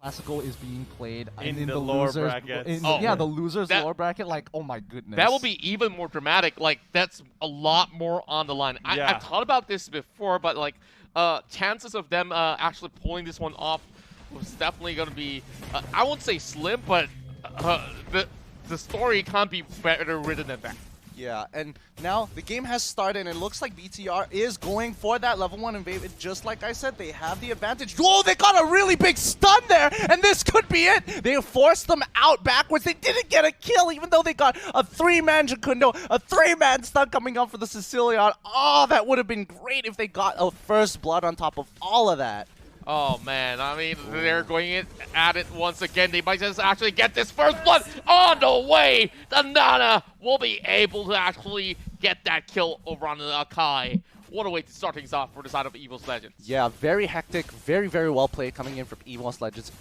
Classical is being played in the lower losers, bracket. yeah, the losers lower bracket. Like, oh my goodness. That will be even more dramatic. Like, that's a lot more on the line. Yeah. I've thought about this before, but like, chances of them actually pulling this one off was definitely going to be, I won't say slim, but the story can't be better written than that. Yeah, and now the game has started, and it looks like BTR is going for that level 1 invade. Just like I said, they have the advantage. Whoa, they got a really big stun there, and this could be it. They forced them out backwards. They didn't get a kill, even though they got a 3-man Jacundo, a 3-man stun coming up for the Sicilian. Oh, that would have been great if they got a first blood on top of all of that. Oh man, I mean, they're going at it once again. They might just actually get this first blood on the way. The Nana will be able to actually get that kill over on the Akai. What a way to start things off for the side of EVOS Legends. Yeah, very hectic, very, very well played coming in from EVOS Legends.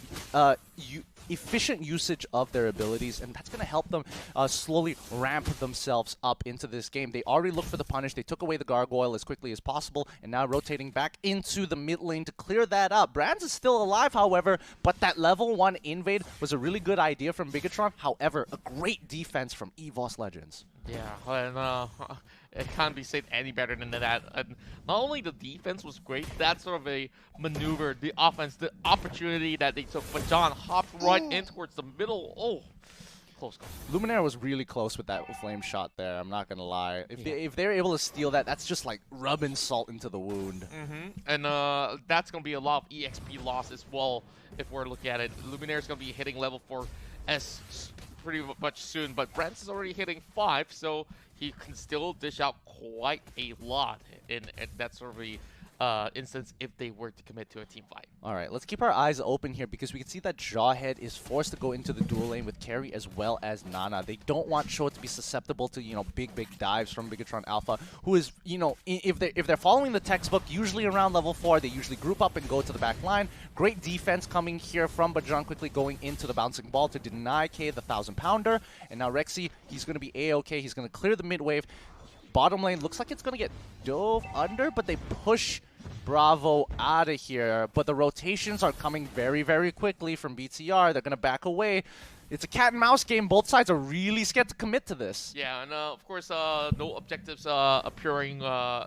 Efficient usage of their abilities, and that's going to help them slowly ramp themselves up into this game. They already looked for the punish. They took away the gargoyle as quickly as possible, and now rotating back into the mid lane to clear that up. Brands is still alive, however, but that level 1 invade was a really good idea from Bigetron. However, a great defense from EVOS Legends. Yeah, and it can't be said any better than that. And not only the defense was great, that sort of a maneuver, the offense, the opportunity that they took, but John hopped right in towards the middle. Oh, close call. Luminaire was really close with that flame shot there, I'm not going to lie. If they're able to steal that, that's just like rubbing salt into the wound. And that's going to be a lot of EXP loss as well, if we're looking at it. Luminaire's going to be hitting level 4 as pretty much soon, but Brent's is already hitting 5, so he can still dish out quite a lot in that sort of a instance if they were to commit to a team fight. All right, let's keep our eyes open here because we can see that Jawhead is forced to go into the dual lane with Carry as well as Nana. They don't want Sho to be susceptible to, big dives from Bigetron Alpha, who is, if they're following the textbook, usually around level 4, they usually group up and go to the back line. Great defense coming here from Bigetron, quickly going into the bouncing ball to deny K the 1,000-pounder. And now Rexy, he's going to be A-OK. He's going to clear the mid wave. Bottom lane looks like it's going to get dove under, but they push Bravo out of here. But the rotations are coming very, very quickly from BTR. They're going to back away. It's a cat and mouse game. Both sides are really scared to commit to this. Yeah, and of course, no objectives appearing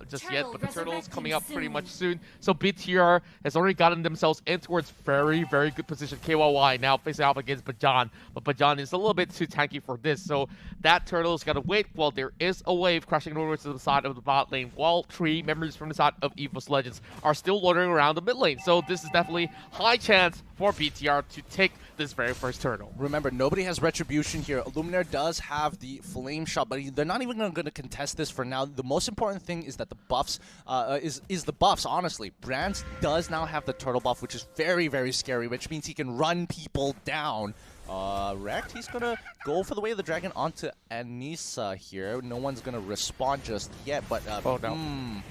just yet, but the Turtle's coming up pretty much soon. So BTR has already gotten themselves in towards very, very good position. KYY now facing off against Bajan, but Bajan is a little bit too tanky for this. So that Turtle's got to wait while there is a wave crashing over to the side of the bot lane, while 3 members from the side of EVOS Legends are still loitering around the mid lane. So this is definitely high chance for BTR to take this very first Turtle. Remember, nobody has Retribution here. Luminaire does have the Flame Shot, but they're not even going to contest this for now. The most important thing is that the buffs, is the buffs, honestly. Brands does now have the Turtle buff, which is very, very scary, which means he can run people down. Rekt, he's going to go for the Way of the Dragon onto Anissa here. No one's going to respond just yet, but oh no.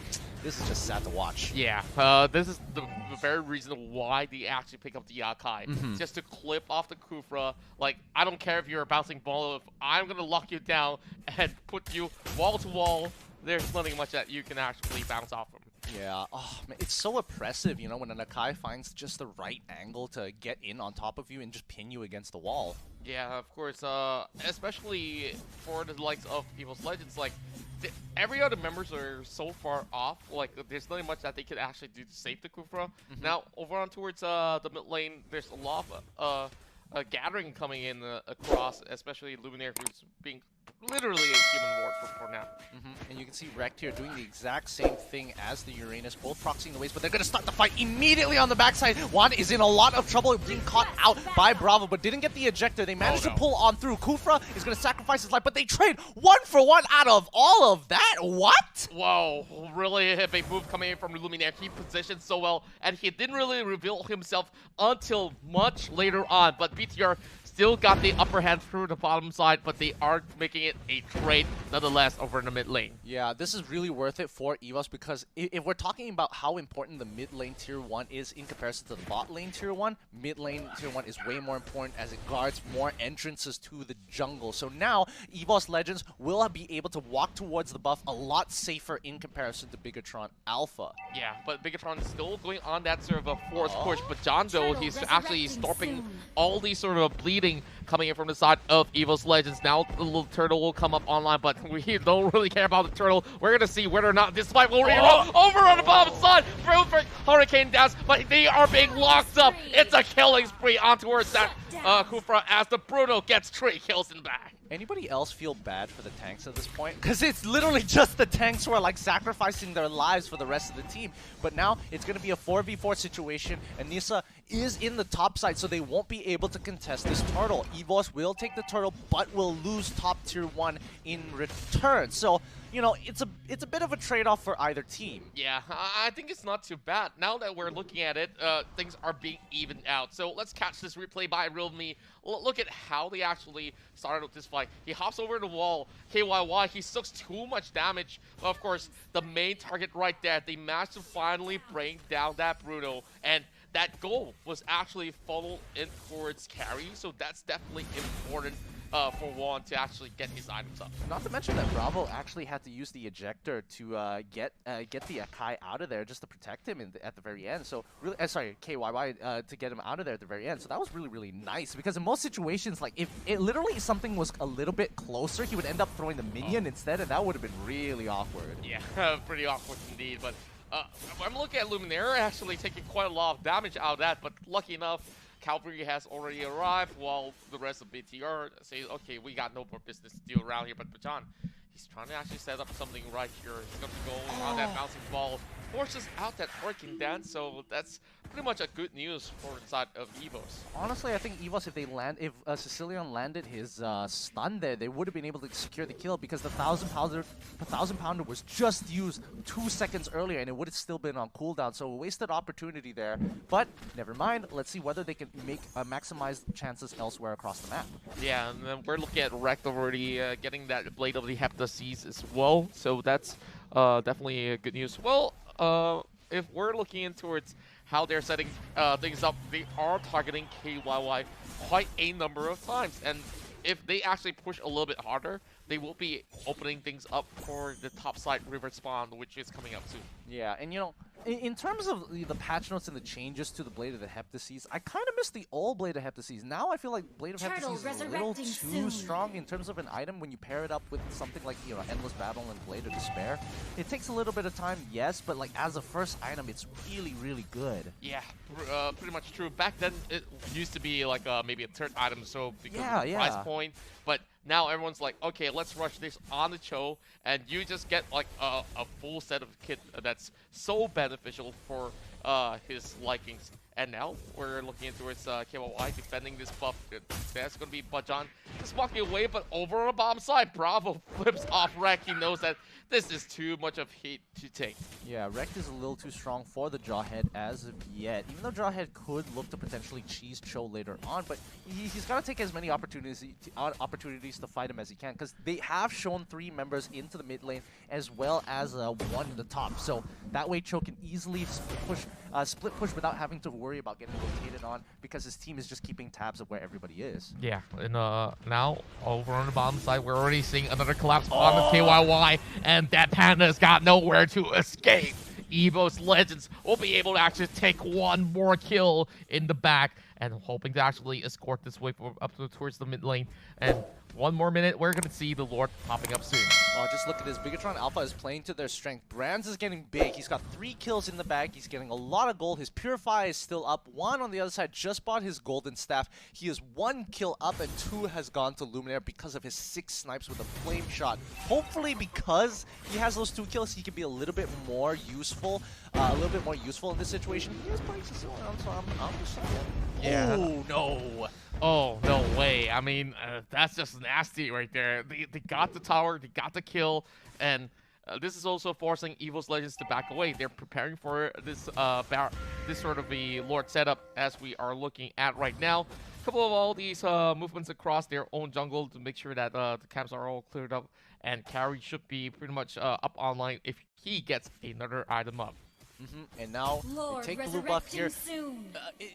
This is just sad to watch. Yeah, this is the very reason why they actually pick up the Yakai. Just to clip off the Kufra. Like, I don't care if you're a bouncing ball, if I'm going to lock you down and put you wall to wall, there's nothing much that you can actually bounce off from. Yeah, oh, man, it's so oppressive, when an Akai finds just the right angle to get in on top of you and just pin you against the wall. Yeah, of course, especially for the likes of EVOS Legends, like, every other members are so far off, like, there's nothing much that they could actually do to save the Kufra. Now, over on towards the mid lane, there's a lot of gathering coming in across, especially Luminaire, who's being literally a human ward for now. And you can see Rekt here doing the exact same thing as the Uranus, both proxying the waves, but they're going to start the fight immediately on the backside. Juan is in a lot of trouble being caught out by Bravo, but didn't get the ejector. They managed to pull on through. Kufra is going to sacrifice his life, but they trade 1-for-1 out of all of that. What? Whoa, really a big move coming in from Luminaire. He positioned so well, and he didn't really reveal himself until much later on, but BTR still got the upper hand through the bottom side, but they are making it a trade nonetheless over in the mid lane. Yeah, this is really worth it for EVOS because if we're talking about how important the mid lane tier 1 is in comparison to the bot lane tier 1, mid lane tier 1 is way more important as it guards more entrances to the jungle. So now EVOS Legends will be able to walk towards the buff a lot safer in comparison to Bigetron Alpha. Yeah, but Bigetron is still going on that sort of a forced push, but John though, he's actually stopping all these sort of bleeding coming in from the side of EVOS Legends. Now the little turtle will come up online, but we don't really care about the turtle. We're gonna see whether or not this fight will reroll over on the bottom side. Perfect Hurricane Dash, but they are being locked up. It's a killing spree on towards that Kufra as the Bruno gets 3 kills in the back. Anybody else feel bad for the tanks at this point? Because it's literally just the tanks who are like sacrificing their lives for the rest of the team. But now it's going to be a 4v4 situation, and Nisa is in the top side, so they won't be able to contest this turtle. EVOS will take the turtle, but will lose top tier 1 in return. So, you know, it's a bit of a trade-off for either team. Yeah, I think it's not too bad. Now that we're looking at it, things are being evened out. So let's catch this replay by Realme. Look at how they actually started with this fight. He hops over the wall. KYY, he sucks too much damage. But of course, the main target right there, they managed to finally bring down that Bruno. And that goal was actually funneled in towards carry. So that's definitely important. For Juan to actually get his items up. Not to mention that Bravo actually had to use the ejector to get the Akai out of there just to protect him at the very end. So really, sorry, KYY to get him out of there at the very end. So that was really, really nice because in most situations, like if it literally something was a little bit closer, he would end up throwing the minion instead, and that would have been really awkward. Yeah, pretty awkward indeed. But I'm looking at Luminaire actually taking quite a lot of damage out of that, but lucky enough, Calvary has already arrived while the rest of BTR say, okay, we got no more business to do around here. But Bajan, he's trying to actually set up something right here. He's going to go on that bouncing ball, forces out that working dance. So that's pretty much a good news for inside of EVOS. Honestly, I think EVOS, if Sicilian landed his stun there, they would have been able to secure the kill because the 1,000 pounder was just used 2 seconds earlier and it would have still been on cooldown. So a wasted opportunity there. But never mind. Let's see whether they can make maximize chances elsewhere across the map. Yeah, and then we're looking at Rekt already getting that Blade of the Heptaseas as well. So that's definitely good news. Well, if we're looking in towards how they're setting things up, they are targeting KYY quite a number of times. And if they actually push a little bit harder, they will be opening things up for the top side river spawn, which is coming up soon. Yeah, and you know, in terms of the patch notes and the changes to the Blade of the Heptaseas, I kind of miss the old Blade of Heptaseas. Now I feel like Blade of Heptaseas is a little too strong in terms of an item when you pair it up with something like, you know, Endless Battle and Blade of Despair. It takes a little bit of time, yes, but like as a first item, it's really, really good. Yeah, pretty much true. Back then, it used to be like maybe a third item, so because of the price point. But now everyone's like, okay, let's rush this on the Cho, and you just get like a full set of kit that's so beneficial for his likings. And now we're looking towards KYY defending this buff. That's going to be Bajan just walking away, but over on the bottom side, Bravo flips off Rekt. He knows that this is too much of heat to take. Yeah, Rekt is a little too strong for the Jawhead as of yet. Even though Jawhead could look to potentially cheese Cho later on, but he's got to take as many opportunities to fight him as he can, because they have shown 3 members into the mid lane as well as 1 in the top. So that way Cho can easily split push without having to worry about getting rotated on, because his team is just keeping tabs of where everybody is. Yeah, and now over on the bottom side, we're already seeing another collapse on the KYY, and that Panda's got nowhere to escape. EVOS Legends will be able to actually take 1 more kill in the back, and hoping to actually escort this wave up towards the mid lane. And 1 more minute, we're going to see the Lord popping up soon. Oh, just look at this. Bigetron Alpha is playing to their strength. Brands is getting big. He's got 3 kills in the bag. He's getting a lot of gold. His Purify is still up. 1 on the other side just bought his golden staff. He is 1 kill up, and 2 has gone to Luminaire because of his 6 snipes with a flame shot. Hopefully, because he has those 2 kills, he can be a little bit more useful. In this situation. He is playing Sicilian, so I'm just saying. Yeah. Oh, no. Oh, no way. I mean, that's just nasty right there. They got the tower, they got the kill, and this is also forcing EVOS Legends to back away. They're preparing for this this sort of a Lord setup as we are looking at right now. couple of all these movements across their own jungle to make sure that the camps are all cleared up, and Carry should be pretty much up online if he gets another item up. And now they take blue buff here.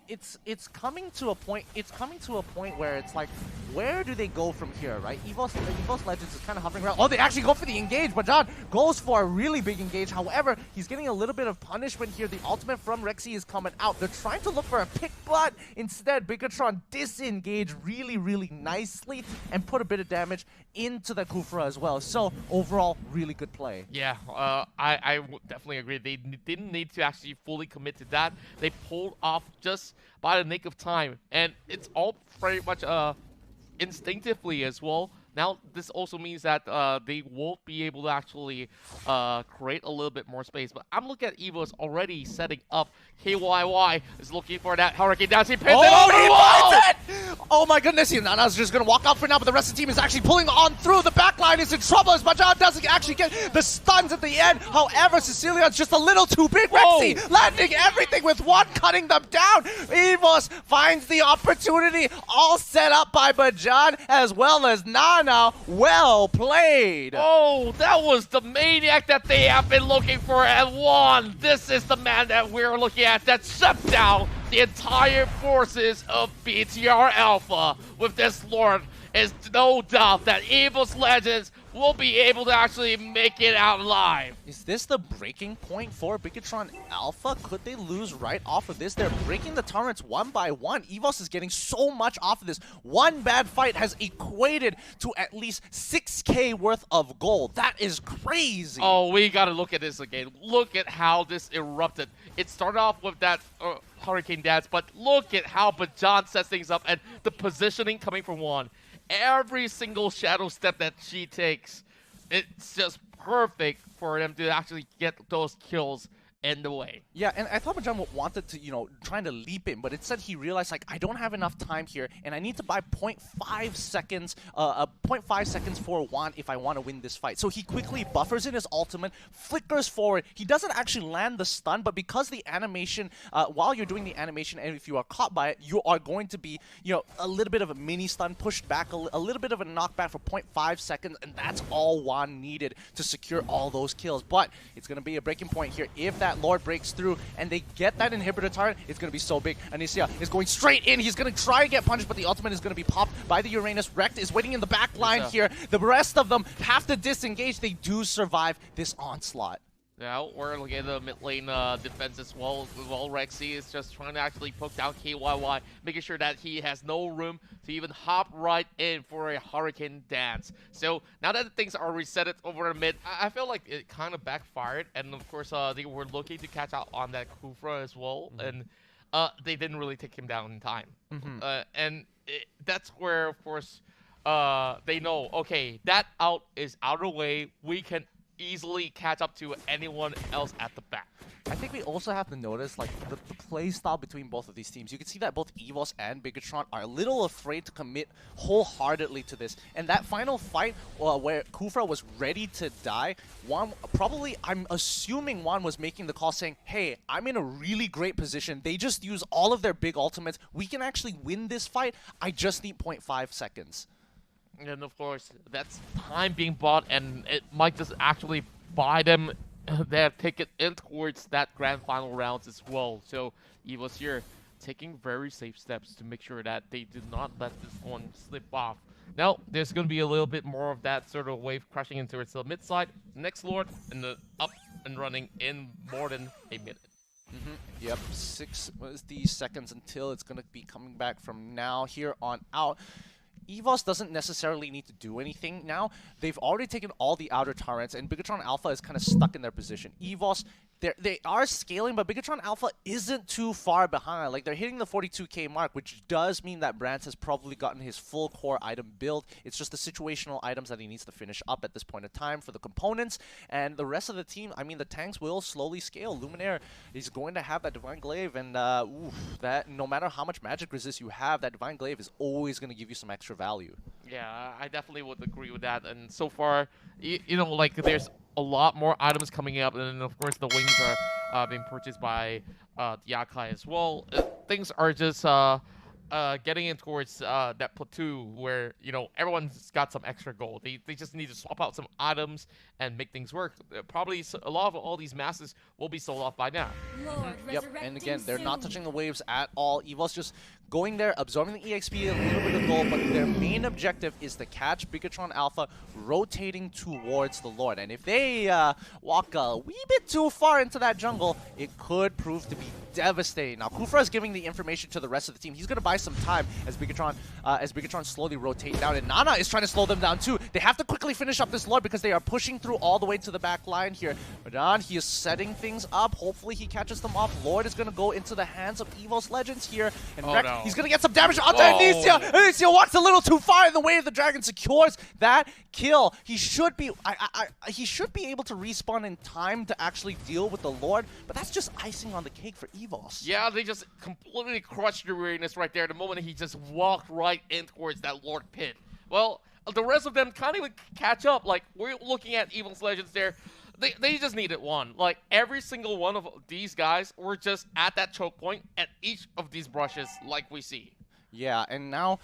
It's coming to a point. It's coming to a point where it's like, where do they go from here, right? EVOS Legends is kind of hovering around. Oh, they actually go for the engage, but John goes for a really big engage. However, he's getting a little bit of punishment here. The ultimate from Rexy is coming out. They're trying to look for a pick, but instead, Bigetron disengage really, really nicely and put a bit of damage into the Kufra as well. So overall, really good play. Yeah, I would definitely agree. They didn't need to actually fully commit to that. They pulled off just by the nick of time, and it's all very much instinctively as well. Now, this also means that they won't be able to actually create a little bit more space. But I'm looking at EVOS already setting up. KYY is looking for that Hurricane Dance. He pins it over the wall! Oh my goodness, Nana's just going to walk out for now, but the rest of the team is actually pulling on through. The backline is in trouble as Bajan doesn't actually get the stuns at the end. However, Cecilia's just a little too big. Rexy landing everything with one, cutting them down. EVOS finds the opportunity, all set up by Bajan as well as Nana. Well played. Oh, that was the maniac that they have been looking for and won. This is the man that we're looking at that shut down the entire forces of BTR Alpha. With this Lord, is no doubt that EVOS Legends will be able to actually make it out alive. Is this the breaking point for Bigetron Alpha? Could they lose right off of this? They're breaking the turrets one by one. EVOS is getting so much off of this. One bad fight has equated to at least 6K worth of gold. That is crazy. Oh, we gotta look at this again. Look at how this erupted. It started off with that Hurricane Dance, but look at how Bajan sets things up and the positioning coming from Juan. Every single shadow step that she takes, it's just perfect for them to actually get those kills in the way. Yeah, and I thought Bajan wanted to, trying to leap in, but instead he realized, like, I don't have enough time here, and I need to buy 0.5 seconds, 0.5 seconds for Juan if I want to win this fight. So he quickly buffers in his ultimate, flickers forward. He doesn't actually land the stun, but because the animation, while you're doing the animation, and if you are caught by it, you are going to be, a little bit of a mini stun pushed back, a little bit of a knockback for 0.5 seconds, and that's all Juan needed to secure all those kills. But it's going to be a breaking point here. If that Lord breaks through and they get that inhibitor turret, it's going to be so big. Anicia is going straight in. He's going to try and get punished, but the ultimate is going to be popped by the Uranus. Rekt is waiting in the back line here. The rest of them have to disengage. They do survive this onslaught. Now we're looking at the mid lane defense as well. Rexy is just trying to actually poke down KYY, making sure that he has no room to even hop right in for a Hurricane Dance. So now that things are resetted over the mid, I feel like it kind of backfired. And of course, they were looking to catch out on that Kufra as well. And they didn't really take him down in time. That's where, of course, they know, okay, that out is out of the way. We can easily catch up to anyone else at the back. I think we also have to notice, like, the play style between both of these teams. You can see that both EVOS and Bigetron are a little afraid to commit wholeheartedly to this. And that final fight where Kufra was ready to die, Juan probably, I'm assuming Juan was making the call saying, hey, I'm in a really great position. They just use all of their big ultimates. We can actually win this fight. I just need 0.5 seconds. And of course, that's time being bought, and it might just actually buy them their ticket in towards that grand final rounds as well. So EVOS here taking very safe steps to make sure that they do not let this one slip off. Now, there's going to be a little bit more of that sort of wave crashing into its mid side. Next Lord, and the up and running in more than a minute. Yep, 60 seconds until it's going to be coming back from now here on out. EVOS doesn't necessarily need to do anything now. They've already taken all the outer turrets, and Bigetron Alpha is kind of stuck in their position. EVOS, they are scaling, but Bigetron Alpha isn't too far behind. Like, they're hitting the 42k mark, which does mean that Brands has probably gotten his full core item build. It's just the situational items that he needs to finish up at this point in time for the components. And the rest of the team, I mean, the tanks will slowly scale. Luminaire is going to have that Divine Glaive, and that no matter how much magic resist you have, that Divine Glaive is always going to give you some extra value. Yeah, I definitely would agree with that. And so far, you know, like, there's a lot more items coming up, and then of course the wings are being purchased by Yakai as well. Things are just getting in towards that plateau where, you know, everyone's got some extra gold. They just need to swap out some items and make things work. Probably a lot of all these masses will be sold off by now. Yep, and again, they're not touching the waves at all. EVOS just going there, absorbing the EXP, a little bit of gold, but their main objective is to catch Bigetron Alpha rotating towards the Lord. And if they walk a wee bit too far into that jungle, it could prove to be devastating. Now, Kufra is giving the information to the rest of the team. He's going to buy some time as Bigetron slowly rotate down, and Nana is trying to slow them down too. They have to quickly finish up this Lord because they are pushing through all the way to the back line here. Bajan, he is setting things up. Hopefully, he catches them off. Lord is going to go into the hands of EVOS Legends here, and he's going to get some damage onto Anicia. Anicia walks a little too far in the way of the dragon, secures that kill. He should be he should be able to respawn in time to actually deal with the Lord, but that's just icing on the cake for EVOS. Yeah, they just completely crushed your weariness right there the moment he just walked right in towards that Lord pit. Well, the rest of them can't even catch up. Like, we're looking at EVOS Legends there. They just needed one. Like, every single one of these guys were just at that choke point at each of these brushes like we see. Yeah, and now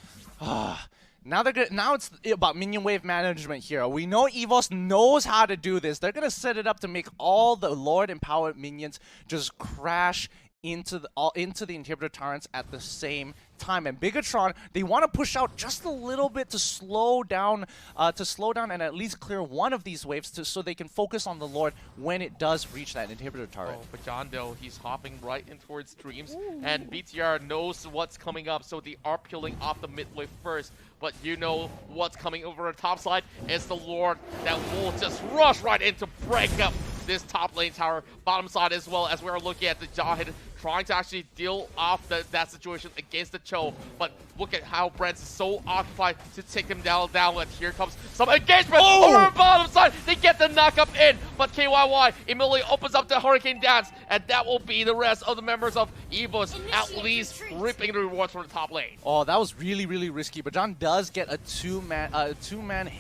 now they're good. Now it's about minion wave management here. We know EVOS knows how to do this. They're gonna set it up to make all the Lord empowered minions just crash into the inhibitor turrets at the same time. And Bigetron, they want to push out just a little bit to slow down and at least clear one of these waves so they can focus on the Lord when it does reach that inhibitor turret. Oh, but John, though, he's hopping right in towards Dreams, and BTR knows what's coming up, so they are peeling off the mid wave first. But you know what's coming over the top side is the Lord that will just rush right in to break up this top lane tower, bottom side as well, as we're looking at the Jawhead trying to actually deal off that situation against the Cho. But look at how Brent is so occupied to take him down. And here comes some engagement over the bottom side. They get the knock-up in, but KYY immediately opens up the Hurricane Dance, and that will be the rest of the members of EVOS at least reaping the rewards from the top lane. Oh, that was really, really risky. But John does get a two-man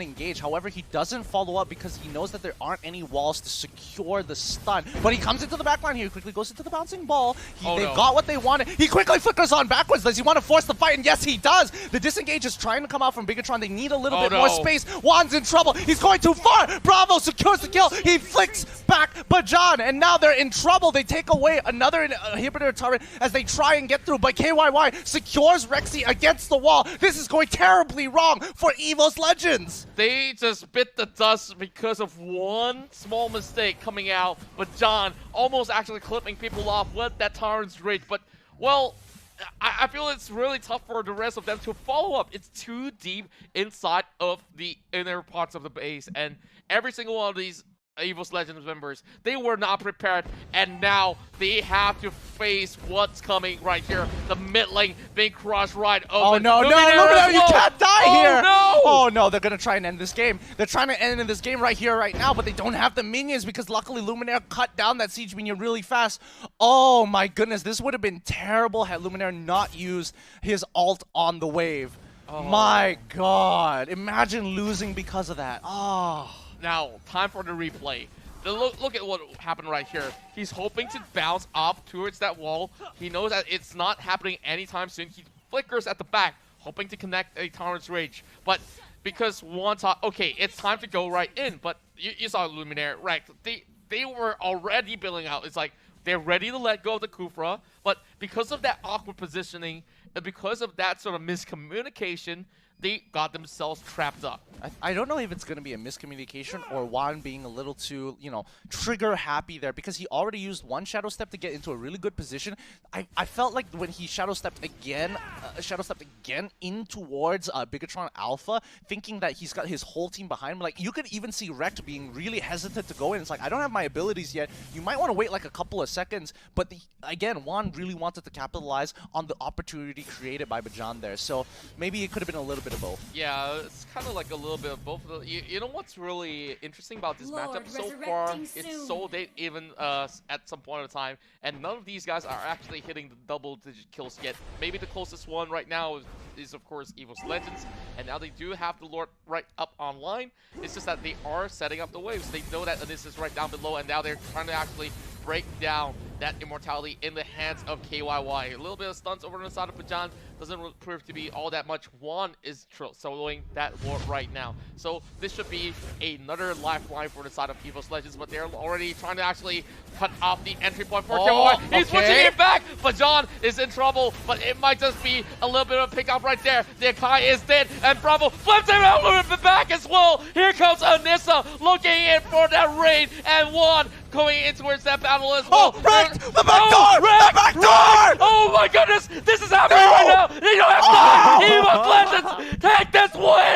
engage. However, he doesn't follow up because he knows that there aren't any walls to secure the stun. But he comes into the backline here, quickly goes into the bouncing ball. They've got what they wanted. He quickly flickers on backwards. Does he want to force the fight? And yes, he does. The disengage is trying to come out from Bigetron. They need a little bit more space. Juan's in trouble. He's going too far. Bravo secures the kill. He flicks back Bajan, and now they're in trouble. They take away another inhibitor turret as they try and get through, but KYY secures Rexy against the wall. This is going terribly wrong for EVOS Legends. They just bit the dust because of one small mistake coming out, but John almost actually clipping people off with that Tyrant's Rage. But, well, I feel it's really tough for the rest of them to follow up. It's too deep inside of the inner parts of the base, and every single one of these EVOS Legends members, they were not prepared, and now they have to face what's coming right here. The mid lane being crushed right open. Oh no, no, you can't die here! No. Oh no, they're gonna try and end this game. They're trying to end in this game right here, right now, but they don't have the minions because luckily Luminaire cut down that siege minion really fast. Oh my goodness, this would have been terrible had Luminaire not used his ult on the wave. Oh. My god, imagine losing because of that. Oh. Now, time for the replay. Look at what happened right here. He's hoping to bounce off towards that wall. He knows that it's not happening anytime soon. He flickers at the back, hoping to connect a Tyrant's Rage. But because one thought, okay, it's time to go right in. But you saw Luminaire, right? They were already building out. It's like they're ready to let go of the Kufra. But because of that awkward positioning, and because of that sort of miscommunication, they got themselves trapped up. I don't know if it's going to be a miscommunication or Juan being a little too, you know, trigger happy there because he already used one Shadow Step to get into a really good position. I felt like when he Shadow Stepped again in towards Bigetron Alpha, thinking that he's got his whole team behind him. Like, you could even see Rekt being really hesitant to go in. It's like, I don't have my abilities yet. You might want to wait like a couple of seconds. But again, Juan really wanted to capitalize on the opportunity created by Bajan there. So maybe it could have been a little bit of both. Yeah, it's kind of like a little bit of both. You know what's really interesting about this matchup so far? It's so late even at some point in time, and none of these guys are actually hitting the double-digit kills yet. Maybe the closest one right now is of course EVOS Legends, and now they do have the Lord right up online. It's just that they are setting up the waves. They know that this is right down below, and now they're trying to actually break down that immortality in the hands of KYY. A little bit of stunts over on the side of Bajan doesn't prove to be all that much. Juan is soloing that war right now. So this should be another lifeline for the side of EVOS Legends, but they're already trying to actually cut off the entry point for KYY. He's switching it back! Bajan is in trouble, but it might just be a little bit of a pickup right there. The Kai is dead, and Bravo flips him out with the back as well. Here comes Anissa looking in for that raid, and Juan going in towards that battle as well. Oh, Rick! The back door! The back door! Oh my goodness! This is happening right now! They don't have time! EVOS Legends take this win!